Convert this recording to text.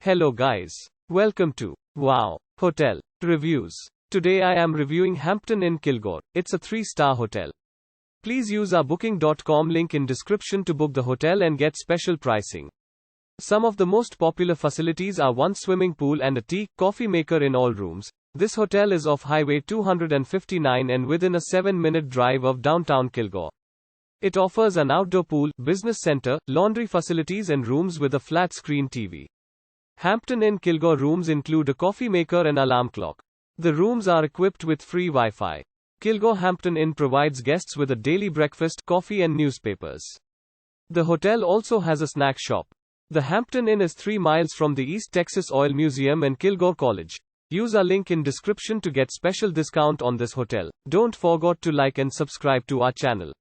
Hello guys. Welcome to Wow Hotel Reviews. Today I am reviewing Hampton Inn Kilgore. It's a 3-star hotel. Please use our booking.com link in description to book the hotel and get special pricing. Some of the most popular facilities are one swimming pool and a tea, coffee maker in all rooms. This hotel is off Highway 259 and within a 7-minute drive of downtown Kilgore. It offers an outdoor pool, business center, laundry facilities and rooms with a flat-screen TV. Hampton Inn Kilgore rooms include a coffee maker and alarm clock. The rooms are equipped with free Wi-Fi. Kilgore Hampton Inn provides guests with a daily breakfast, coffee and newspapers. The hotel also has a snack shop. The Hampton Inn is 3 miles from the East Texas Oil Museum and Kilgore College. Use our link in description to get special discount on this hotel. Don't forget to like and subscribe to our channel.